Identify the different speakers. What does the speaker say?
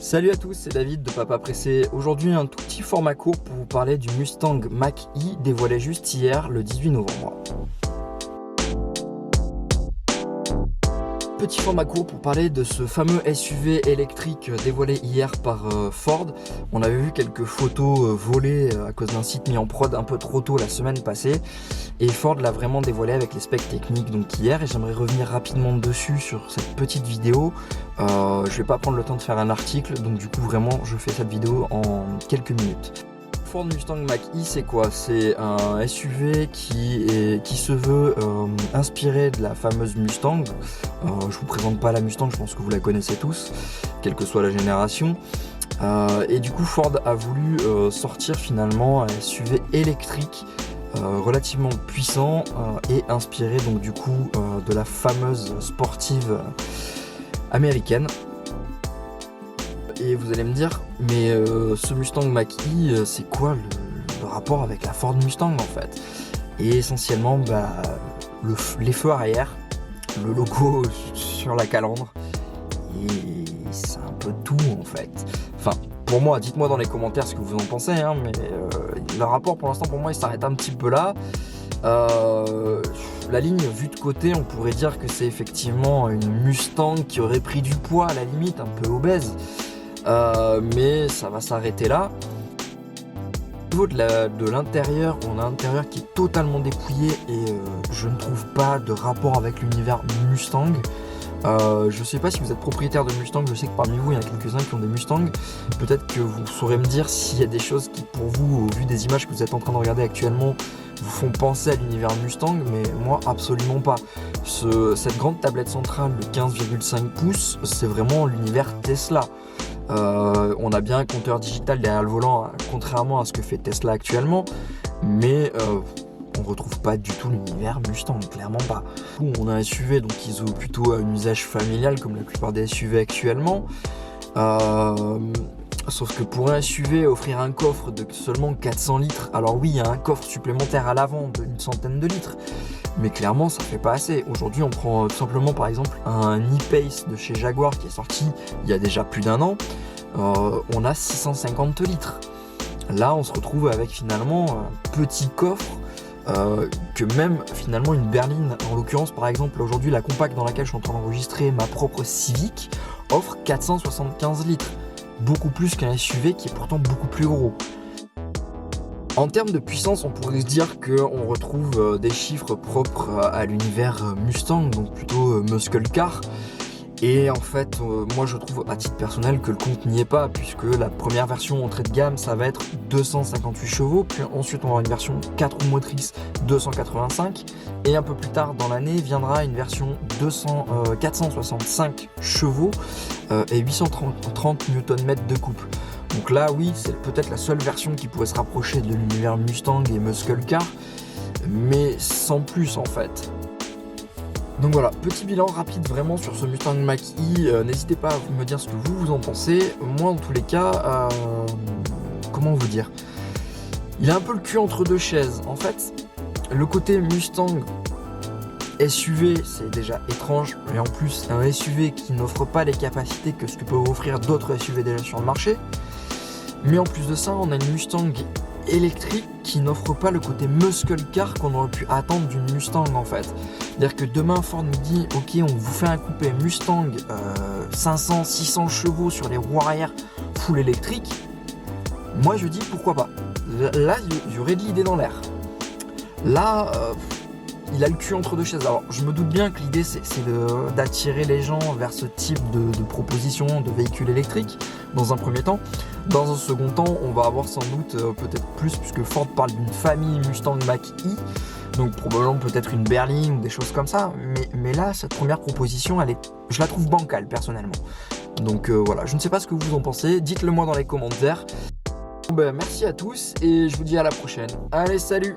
Speaker 1: Salut à tous, c'est David de Papa Pressé. Aujourd'hui un tout petit format court pour vous parler du Mustang Mach-E dévoilé juste hier le 18 novembre. Petit format court pour parler de ce fameux SUV électrique dévoilé hier par Ford. On avait vu quelques photos volées à cause d'un site mis en prod un peu trop tôt la semaine passée. Et Ford l'a vraiment dévoilé avec les specs techniques donc hier. Et j'aimerais revenir rapidement dessus sur cette petite vidéo. Je vais pas prendre le temps de faire un article, donc du coup vraiment je fais cette vidéo en quelques minutes. Ford Mustang Mach-E, c'est quoi? C'est un SUV qui se veut inspiré de la fameuse Mustang. Je vous présente pas la Mustang, je pense que vous la connaissez tous, quelle que soit la génération. Et du coup Ford a voulu sortir finalement un SUV électrique relativement puissant et inspiré donc du coup de la fameuse sportive américaine. Et vous allez me dire, mais ce Mustang Mach-E, c'est quoi le rapport avec la Ford Mustang en fait? Et essentiellement, les feux arrière, le logo sur la calandre, et c'est un peu tout en fait. Enfin, pour moi, dites-moi dans les commentaires ce que vous en pensez, hein, mais le rapport pour l'instant pour moi il s'arrête un petit peu là. La ligne vue de côté, on pourrait dire que c'est effectivement une Mustang qui aurait pris du poids à la limite, un peu obèse. Mais ça va s'arrêter là. Au niveau de l'intérieur, on a un intérieur qui est totalement dépouillé et je ne trouve pas de rapport avec l'univers Mustang. Je sais pas si vous êtes propriétaire de Mustang, je sais que parmi vous il y en a quelques-uns qui ont des Mustang. Peut-être que vous saurez me dire s'il y a des choses qui pour vous, au vu des images que vous êtes en train de regarder actuellement, vous font penser à l'univers Mustang, mais moi absolument pas. Cette grande tablette centrale de 15,5 pouces, c'est vraiment l'univers Tesla. On a bien un compteur digital derrière le volant, contrairement à ce que fait Tesla actuellement, mais on retrouve pas du tout l'univers Mustang, clairement pas. On a un SUV donc qui ont plutôt un usage familial comme la plupart des SUV actuellement. Sauf que pour un SUV, offrir un coffre de seulement 400 litres, alors oui, il y a un coffre supplémentaire à l'avant d'une centaine de litres, mais clairement ça fait pas assez. Aujourd'hui on prend tout simplement par exemple un E-Pace de chez Jaguar qui est sorti il y a déjà plus d'un an, on a 650 litres. Là on se retrouve avec finalement un petit coffre que même finalement une berline, en l'occurrence par exemple aujourd'hui la compacte dans laquelle je suis en train d'enregistrer ma propre Civic offre 475 litres. Beaucoup plus qu'un SUV qui est pourtant beaucoup plus gros. En termes de puissance, on pourrait se dire qu'on retrouve des chiffres propres à l'univers Mustang, donc plutôt muscle car. Et en fait, moi je trouve à titre personnel que le compte n'y est pas, puisque la première version entrée de gamme, ça va être 258 chevaux, puis ensuite on aura une version 4 roues motrices 285, et un peu plus tard dans l'année viendra une version 465 chevaux et 830 Nm de couple. Donc là oui, c'est peut-être la seule version qui pourrait se rapprocher de l'univers Mustang et muscle car, mais sans plus en fait. Donc voilà, petit bilan rapide vraiment sur ce Mustang Mach-E, n'hésitez pas à me dire ce que vous en pensez. Moi en tous les cas, comment vous dire, il a un peu le cul entre deux chaises. En fait, le côté Mustang SUV c'est déjà étrange, et en plus un SUV qui n'offre pas les capacités que ce que peuvent offrir d'autres SUV déjà sur le marché. Mais en plus de ça, on a une Mustang électrique qui n'offre pas le côté muscle car qu'on aurait pu attendre d'une Mustang en fait. C'est-à-dire que demain Ford me dit ok, on vous fait un coupé Mustang 500-600 chevaux sur les roues arrière full électrique. Moi je dis pourquoi pas. Là il y aurait de l'idée dans l'air. Là il a le cul entre deux chaises. Alors je me doute bien que l'idée c'est d'attirer les gens vers ce type de proposition de véhicules électriques dans un premier temps. Dans un second temps, on va avoir sans doute peut-être plus, puisque Ford parle d'une famille Mustang Mach-E, donc probablement peut-être une berline ou des choses comme ça. Mais là, cette première proposition, je la trouve bancale personnellement. Donc voilà, je ne sais pas ce que vous en pensez, dites-le moi dans les commentaires. Bon, merci à tous et je vous dis à la prochaine. Allez, salut!